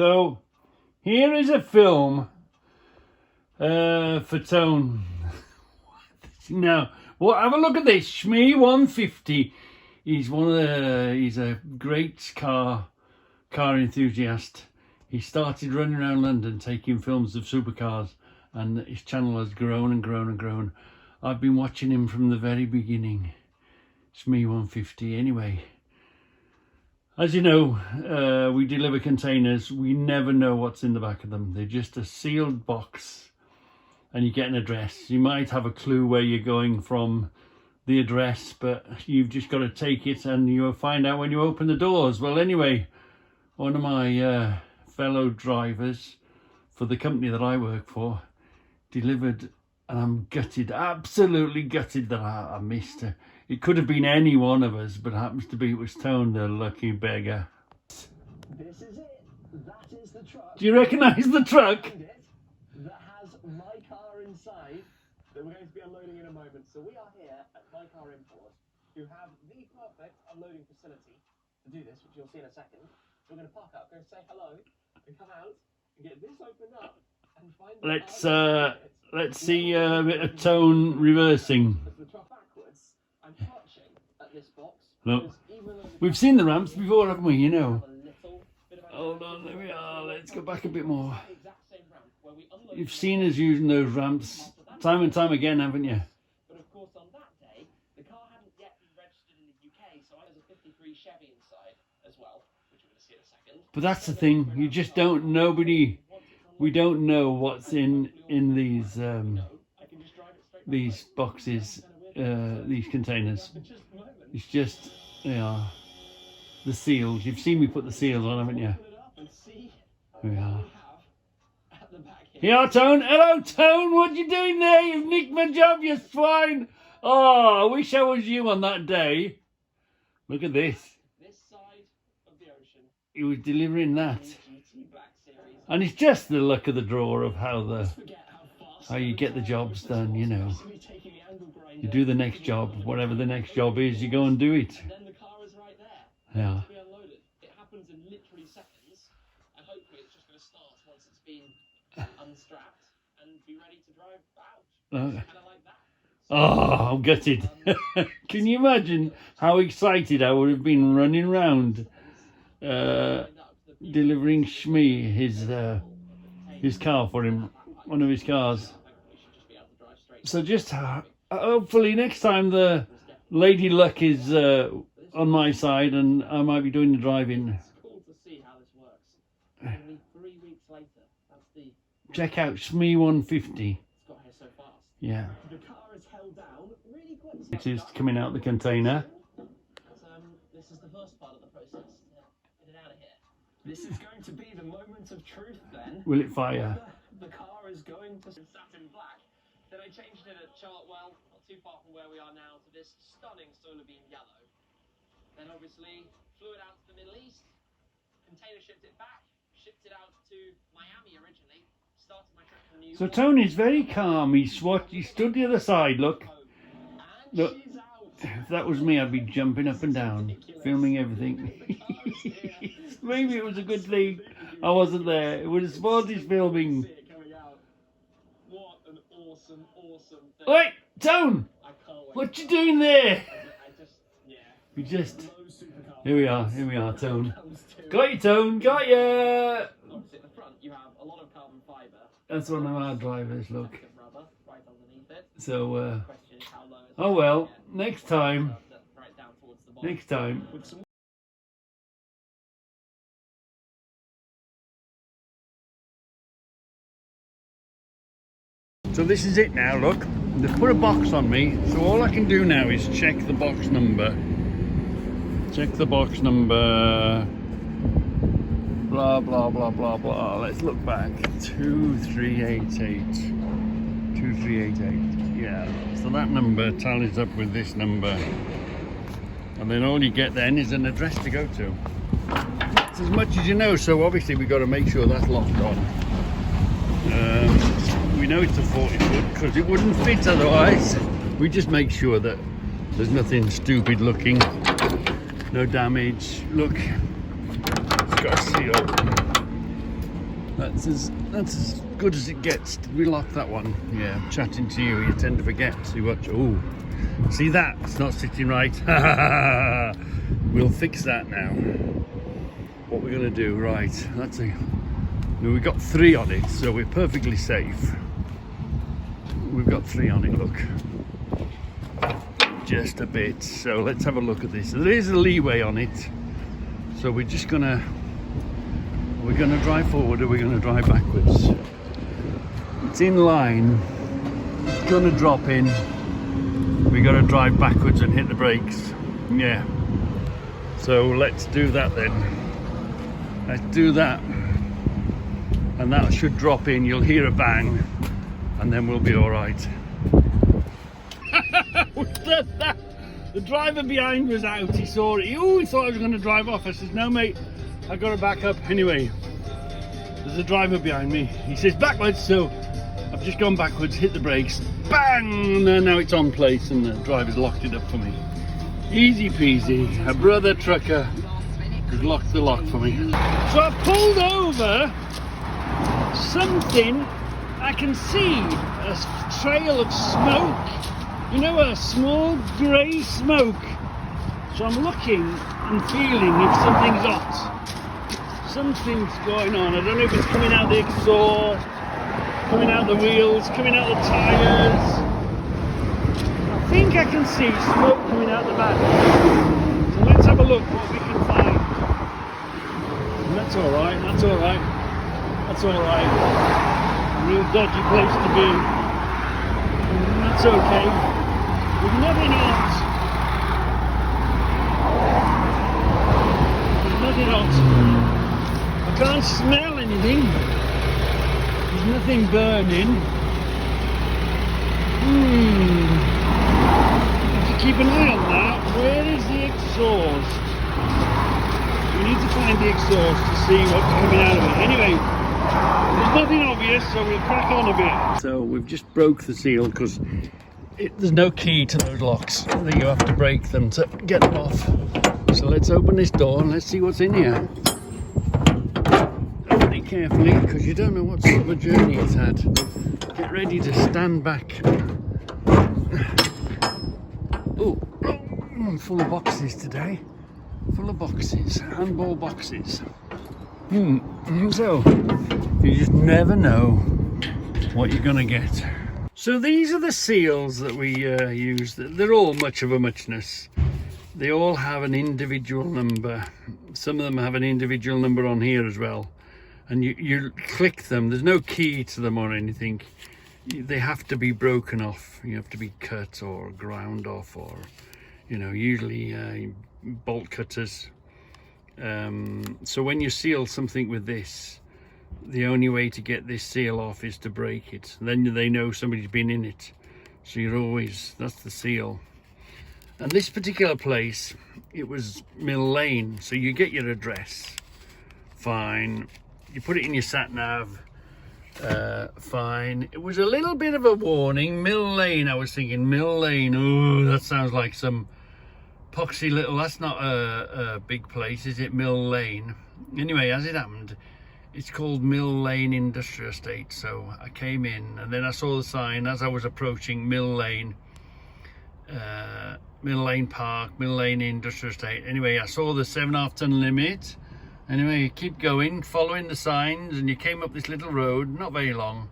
So here is a film for Tone. Now, well, have a look at this. Shmee150. He's a great car enthusiast. He started running around London taking films of supercars, and his channel has grown and grown and grown. I've been watching him from the very beginning. Shmee150. Anyway, as you know, we deliver containers. We never know what's in the back of them. They're just a sealed box, and you get an address. You might have a clue where you're going from the address, but you've just got to take it, and you'll find out when you open the doors. Well, anyway, one of my fellow drivers for the company that I work for delivered, and I'm gutted, absolutely gutted that I missed her. It could have been any one of us, but it happens to be it was Tone, the lucky beggar. This is it. That is the truck. Do you recognise the truck? That has my car inside that we're going to be unloading in a moment. So we are here at My Car Import, who have the perfect unloading facility to do this, which you'll see in a second. So we're going to park up, go say hello, and come out and get this opened up and find. Let's see a bit of Tone reversing. Look, we've seen the ramps before, haven't we? You know. Hold on, there we are. Let's go back a bit more. You've seen us using those ramps time and time again, haven't you? But of course, on that day, the car hadn't yet been registered in the UK, so I was a 53 Chevy inside as well, which we're going to see in a second. But that's the thing. You just don't. We don't know what's in these boxes, these containers. It's just, they are the seals. You've seen me put the seals on, haven't you? Here we are. Here, Tone. Hello, Tone. What you doing there? You've nicked my job, you swine. Oh, I wish I was you on that day. Look at this. This side of the ocean. He was delivering that. And it's just the luck of the draw of how you get the jobs done, you know. You do the next job, whatever the next job is, you go and do it. And then the car is right there. Yeah. Be unloaded. It happens in literally seconds, and hopefully it's just going to start once it's been unstrapped and be ready to drive out. Kind of like that. So, Oh, I'm gutted. Can you imagine how excited I would have been running around delivering Shmee his car for him, one of his cars. So just hopefully next time the Lady Luck is on my side, and I might be doing the driving. It's cool to see how this works. Only 3 weeks later, that's the. Check out Shmee150. It's got here so fast. Yeah. The car is held down really quick. It is coming out the container. This is the first part of the process. Get it out of here. This is going to be the moment of truth then. Will it fire? The car is going to satin black. Then I changed it at Chartwell, not too far from where we are now, to this stunning solar beam yellow. Then obviously flew it out to the Middle East, container shipped it back, shipped it out to Miami originally, started my trip from New York. So Tony's very calm. He stood the other side. Look. Look. If that was me, I'd be jumping up and down, filming everything. Maybe it was a good thing I wasn't there. It would have spoiled his filming. What an awesome thing. Wait, Tone! What you doing there? We just... Here we are, Tone. Got you, Tone, got you! Opposite the front, you have a lot of carbon fibre. That's one of our drivers, look. Rubber right underneath it. So, oh well, next time. Next time. So this is it now, look. They've put a box on me, so all I can do now is check the box number. Check the box number. Blah, blah, blah, blah, blah. Let's look back. 2388. 2388. Yeah. So that number tallies up with this number. And then all you get then is an address to go to. That's as much as you know, so obviously we've got to make sure that's locked on. We know it's a 40 foot because it wouldn't fit otherwise. We just make sure that there's nothing stupid looking, no damage. Look, it's got a seal. That's as good as it gets. Did we lock that one? Yeah, I'm chatting to you. You tend to forget to watch. Oh, see that? It's not sitting right. We'll fix that now. What we're gonna do, right? We've got 3 on it, so we're perfectly safe. We've got 3 on it. Look, just a bit. So let's have a look at this. There is a leeway on it, so we're just gonna. We're going to drive forward or we're going to drive backwards. It's in line. It's going to drop in. We're going to drive backwards and hit the brakes. Yeah. So let's do that then. Let's do that. And that should drop in. You'll hear a bang. And then we'll be all right. The driver behind was out. He saw it. He thought I was going to drive off. I said, no, mate. I got to back up. Anyway, there's a driver behind me. He says backwards, so I've just gone backwards, hit the brakes, bang! And now it's on place and the driver's locked it up for me. Easy peasy. A brother trucker has locked the lock for me. So I pulled over something. I can see a trail of smoke. You know, a small grey smoke. So I'm looking and feeling if something's hot. Something's going on. I don't know if it's coming out the exhaust, coming out the wheels, coming out the tyres. I think I can see smoke coming out the back. So let's have a look what we can find. And that's alright, that's alright. That's alright. Real dodgy place to be. And that's okay. There's nothing hot. There's nothing hot. I can't smell anything. There's nothing burning. Have to keep an eye on that. Where is the exhaust? We need to find the exhaust to see what's coming out of it. Anyway, there's nothing obvious, so we'll crack on a bit. So we've just broke the seal because there's no key to those locks. You have to break them to get them off. So let's open this door and let's see what's in here. Open it carefully because you don't know what sort of a journey it's had. Get ready to stand back. Oh, I'm full of boxes today. Full of boxes, handball boxes. So, you just never know what you're gonna get. So these are the seals that we use. They're all much of a muchness. They all have an individual number. Some of them have an individual number on here as well. And you click them. There's no key to them or anything. They have to be broken off. You have to be cut or ground off, or, you know, usually bolt cutters. So when you seal something with this, the only way to get this seal off is to break it. Then they know somebody's been in it. So you're always, that's the seal. And this particular place, it was Mill Lane. So you get your address, fine. You put it in your sat nav, fine. It was a little bit of a warning. Mill Lane, I was thinking, Mill Lane, oh, that sounds like some poxy little, that's not a big place, is it? Mill Lane. Anyway, as it happened, it's called Mill Lane Industrial Estate. So I came in and then I saw the sign as I was approaching Mill Lane, Mill Lane Park, Mill Lane Industrial Estate. Anyway, I saw the 7.5 ton limit. Anyway, you keep going, following the signs, and you came up this little road, not very long,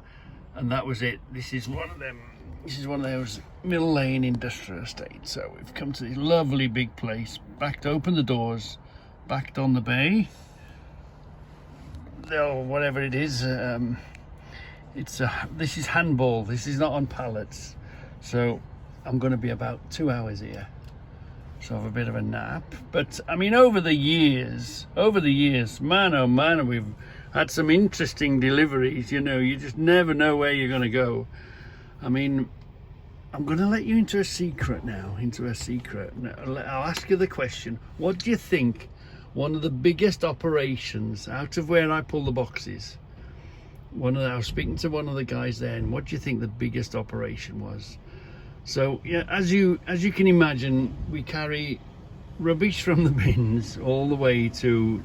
and that was it. This is one of them. This is one of those Mill Lane Industrial Estate. So we've come to this lovely big place, backed open the doors, backed on the bay. Oh, whatever it is, this is handball. This is not on pallets. So I'm going to be about 2 hours here. So have a bit of a nap. But I mean, over the years, man oh man, we've had some interesting deliveries. You know, you just never know where you're going to go. I mean, I'm going to let you into a secret now, I'll ask you the question. What do you think one of the biggest operations out of where I pull the boxes? I was speaking to one of the guys there, and what do you think the biggest operation was? So yeah, as you can imagine, we carry rubbish from the bins all the way to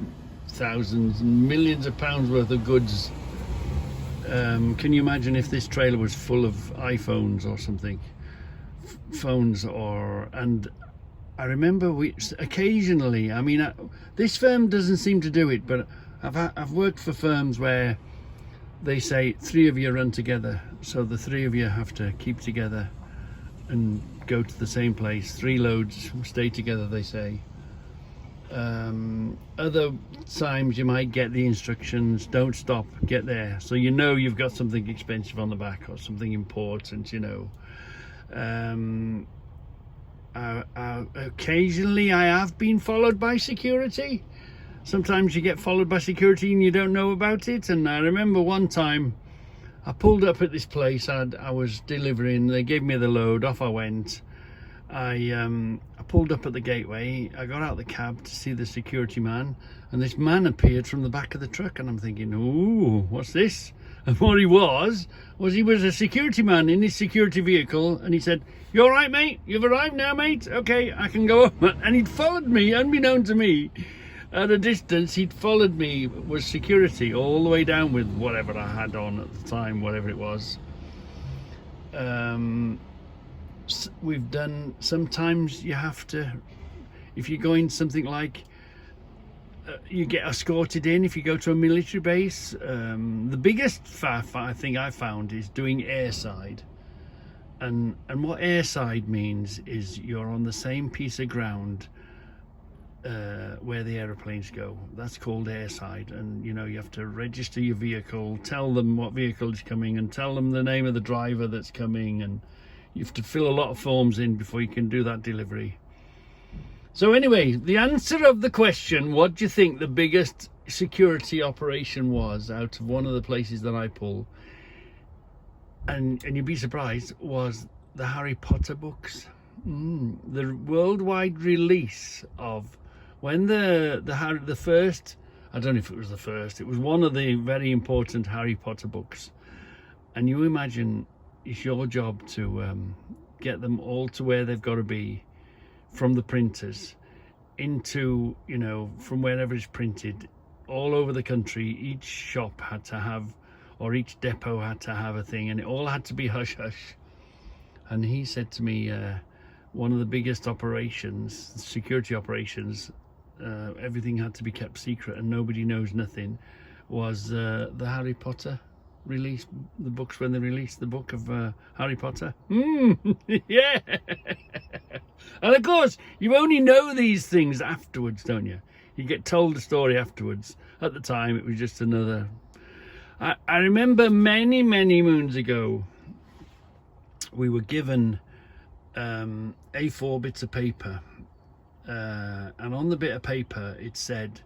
thousands and millions of pounds worth of goods Can you imagine if this trailer was full of iPhones or something? Phones and I remember occasionally, I mean, this firm doesn't seem to do it, but I've worked for firms where they say 3 of you run together, so the 3 of you have to keep together and go to the same place. 3 loads stay together, they say. Other times you might get the instructions, don't stop, get there, so you know you've got something expensive on the back or something important, you know. Occasionally I have been followed by security. Sometimes you get followed by security and you don't know about it. And I remember one time I pulled up at this place. I was delivering, they gave me the load, off I went. I pulled up at the gateway, I got out the cab to see the security man, and this man appeared from the back of the truck, and I'm thinking, ooh, what's this? And what he was a security man in his security vehicle, and he said, "You all right, mate? You've arrived now, mate? Okay, I can go up." And he'd followed me, unbeknown to me, at a distance. He'd followed me, was security, all the way down with whatever I had on at the time, whatever it was. We've done, sometimes you have to, if you're going something like, you get escorted in if you go to a military base. The biggest faff I think I found is doing airside. And what airside means is you're on the same piece of ground where the aeroplanes go. That's called airside. And you know, you have to register your vehicle, tell them what vehicle is coming, and tell them the name of the driver that's coming, and you have to fill a lot of forms in before you can do that delivery. So anyway, the answer of the question, what do you think the biggest security operation was out of one of the places that I pull, and you'd be surprised, was the Harry Potter books. The worldwide release of, when the first, I don't know if it was the first, it was one of the very important Harry Potter books. And you imagine it's your job to get them all to where they've got to be, from the printers into, you know, from wherever it's printed, all over the country. Each shop had to have, or each depot had to have a thing, and it all had to be hush hush. And he said to me, one of the biggest operations, security operations, everything had to be kept secret and nobody knows nothing, was the Harry Potter release, the books, when they released the book of Harry Potter. Yeah. And of course you only know these things afterwards, don't you? You get told the story afterwards. At the time it was just another. I remember many moons ago we were given A4 bits of paper, and on the bit of paper it said,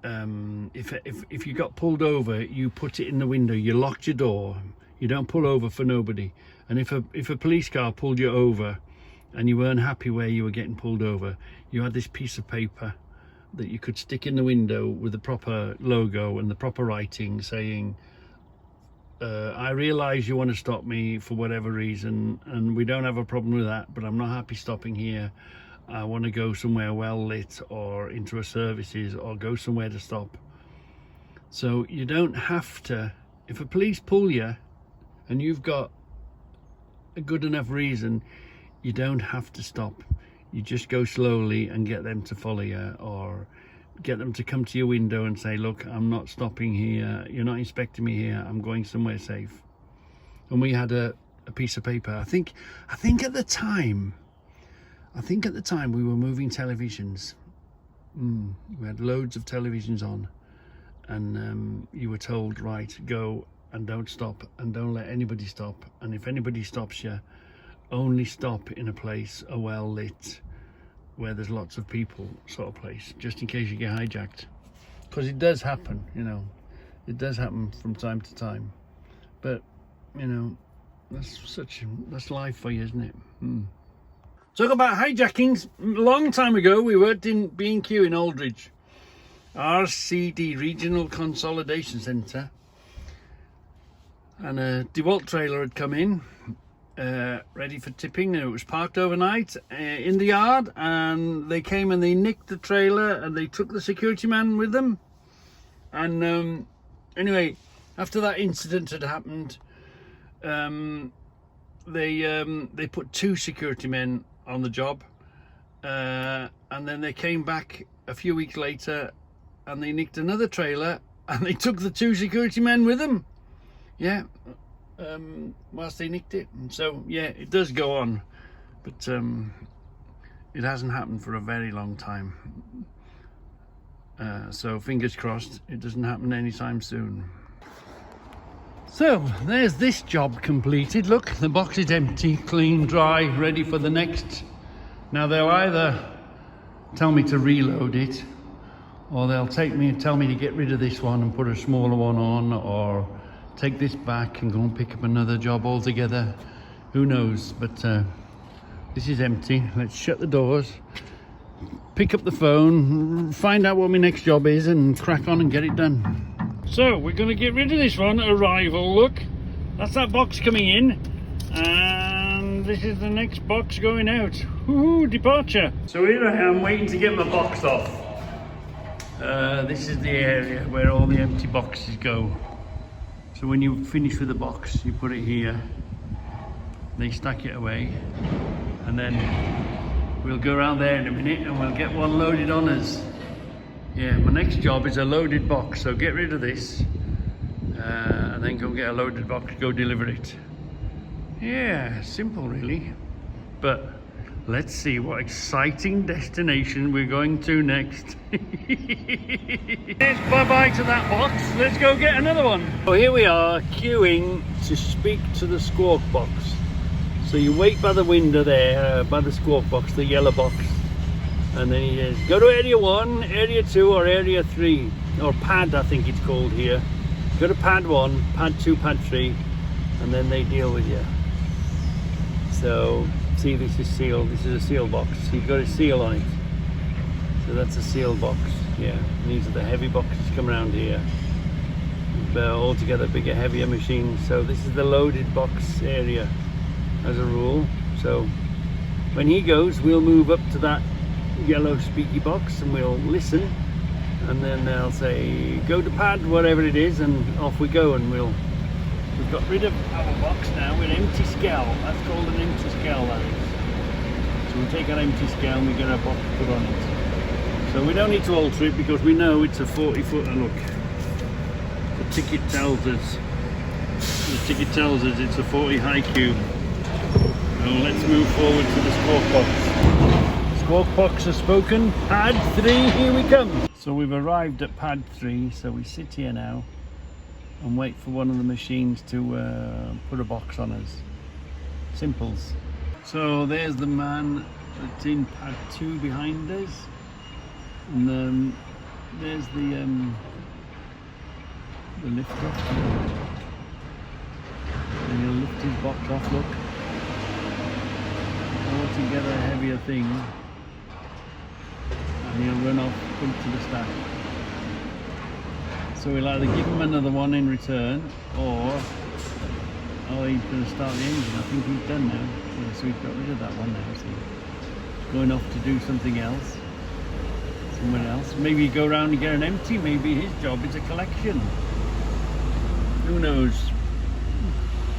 if you got pulled over, you put it in the window, you locked your door, you don't pull over for nobody. And if a police car pulled you over and you weren't happy where you were getting pulled over, you had this piece of paper that you could stick in the window with the proper logo and the proper writing saying, I realise you want to stop me for whatever reason, and we don't have a problem with that, but I'm not happy stopping here. I want to go somewhere well lit, or into a services, or go somewhere to stop. So you don't have to, if a police pull you and you've got a good enough reason, you don't have to stop. You just go slowly and get them to follow you, or get them to come to your window and say, look, I'm not stopping here, you're not inspecting me here, I'm going somewhere safe. And we had a piece of paper. I think at the time we were moving televisions. We had loads of televisions on, and you were told, right, go and don't stop, and don't let anybody stop, and if anybody stops you, only stop in a place, a well lit, where there's lots of people sort of place, just in case you get hijacked. Because it does happen, you know, it does happen from time to time. But you know, that's life for you, isn't it? Talk about hijackings. A long time ago we worked in B&Q in Aldridge, RCD, Regional Consolidation Centre, and a DeWalt trailer had come in, ready for tipping. It was parked overnight in the yard, and they came and they nicked the trailer and they took the security man with them. And anyway, after that incident had happened, they put 2 security men on the job, and then they came back a few weeks later and they nicked another trailer and they took the 2 security men with them. Yeah, whilst they nicked it. And so yeah, it does go on, but it hasn't happened for a very long time. So fingers crossed it doesn't happen anytime soon. So there's this job completed. Look, the box is empty, clean, dry, ready for the next. Now they'll either tell me to reload it, or they'll tell me to get rid of this one and put a smaller one on, or take this back and go and pick up another job altogether. Who knows? But this is empty. Let's shut the doors, pick up the phone, find out what my next job is, and crack on and get it done. So we're going to get rid of this one. Arrival, look, that's that box coming in, and this is the next box going out. Woohoo, departure. So here I am waiting to get my box off. This is the area where all the empty boxes go. So when you finish with the box, you put it here, they stack it away, and then we'll go around there in a minute and we'll get one loaded on us. Yeah, my next job is a loaded box, so get rid of this and then go get a loaded box, go deliver it. Yeah, simple really. But let's see what exciting destination we're going to next. Yes, bye-bye to that box. Let's go get another one. So here we are queuing to speak to the squawk box. So you wait by the window there, by the squawk box, the yellow box. And then he says, go to area 1, area 2 or area 3, or pad I think it's called here. Go to pad 1, pad 2, pad 3, and then they deal with you. So, see, this is sealed, this is a seal box. You've got a seal on it. So that's a seal box, yeah. And these are the heavy boxes come around here. Altogether bigger, heavier machines. So this is the loaded box area as a rule. So when he goes, we'll move up to that yellow speaky box and we'll listen, and then they'll say go to pad whatever it is, and off we go. And we've got rid of our box now with empty scale. That's called an empty scale, that is. So we take our empty scale and we get our box put on it. So we don't need to alter it because we know it's a 40-footer. Look, the ticket tells us it's a 40 high cube. So let's move forward to the squawk box. Squawk box has spoken. Pad 3, here we come. So we've arrived at pad 3, so we sit here now and wait for one of the machines to put a box on us. Simples. So there's the man that's in pad 2 behind us, and there's the lifter. And he'll lift his box off, look. Altogether a heavier thing. And he'll run off, come to the stack. So we'll either give him another one in return, or he's going to start the engine. I think he's done now. Yeah, so we've got rid of that one now. So he's going off to do something else, somewhere else. Maybe go around and get an empty. Maybe his job is a collection. Who knows?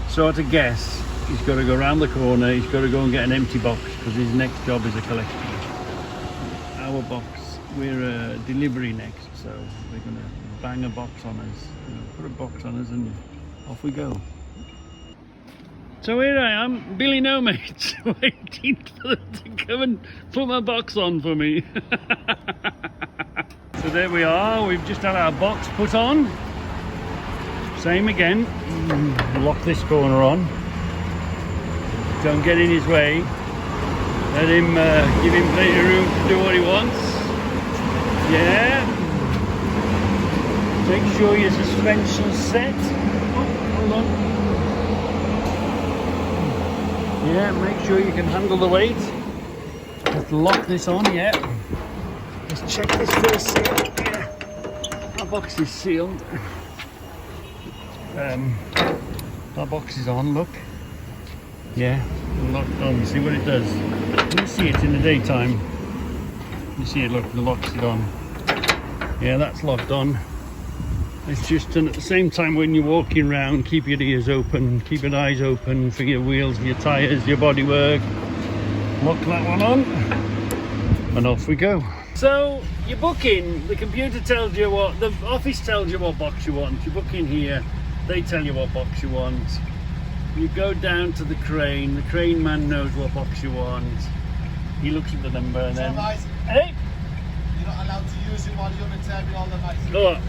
So to guess, he's got to go around the corner. He's got to go and get an empty box because his next job is a collection. Our box, we're a delivery next, so we're going to bang a box on us, put a box on us, and off we go. So here I am, Billy No Mates, waiting for them to come and put my box on for me. So there we are, we've just had our box put on. Same again, lock this corner on. Don't get in his way. Let him, give him plenty of room to do what he wants. Yeah. Make sure your suspension's set. Oh, hold on. Yeah, make sure you can handle the weight. Let's lock this on, yeah. Let's check this first seal. Yeah. Our box is sealed. Our box is on, look. Yeah, locked on. See what it does. You see it in the daytime. You see it, look, the lock's on. Yeah, that's locked on. It's just, and at the same time when you're walking around, keep your ears open, keep your eyes open for your wheels, your tyres, your bodywork. Lock that one on, and off we go. So you book in, the computer tells you what, the office tells you what box you want. You book in here, they tell you what box you want. You go down to the crane man knows what box you want. He looks at the number and then... Hey! You're not allowed to use it while you're in the terminal, the night. Oh.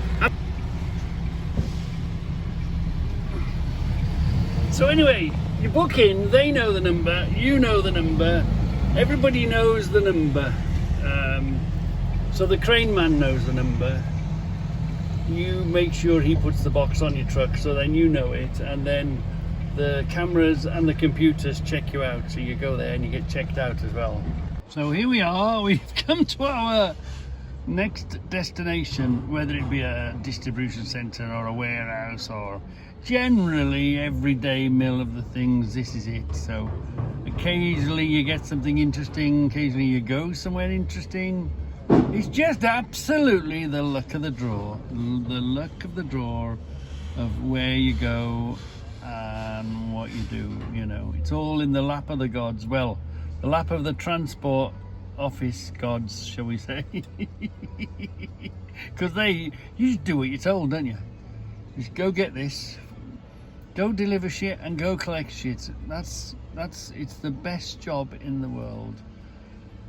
So anyway, you book in, they know the number, you know the number, everybody knows the number. So the crane man knows the number. You make sure he puts the box on your truck so then you know it, and then the cameras and the computers check you out. So you go there and you get checked out as well. So here we are, we've come to our next destination, whether it be a distribution centre or a warehouse or generally everyday mill of the things. This is it. So occasionally you get something interesting, occasionally you go somewhere interesting. It's just absolutely the luck of the draw, of where you go and what you do, you know. It's all in the lap of the gods. Well, the lap of the transport office gods, shall we say. Because you just do what you're told, don't you? Just go get this, go deliver shit and go collect shit. It's the best job in the world,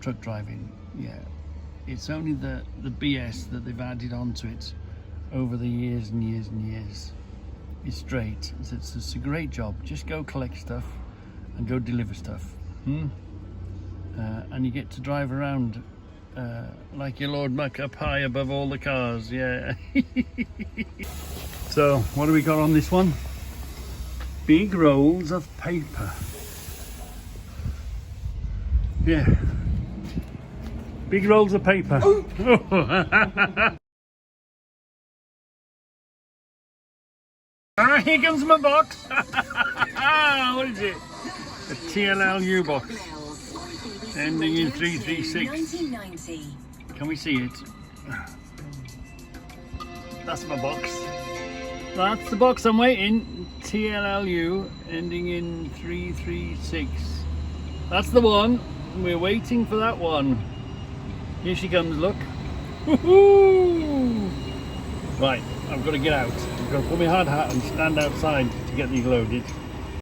truck driving. Yeah, it's only the BS that they've added onto it over the years and years and years. It's great. It's a great job. Just go collect stuff and go deliver stuff. And you get to drive around like your Lord Muck up high above all the cars. Yeah. So what do we got on this one? Big rolls of paper. Yeah. Big rolls of paper. Ah, here comes my box. What is it? A TLLU box. Ending in 336. Can we see it? That's my box. That's the box I'm waiting. TLLU ending in 336. That's the one. We're waiting for that one. Here she comes, look. Woohoo! Right, I've got to get out. I've got to put my hard hat and stand outside to get these loaded.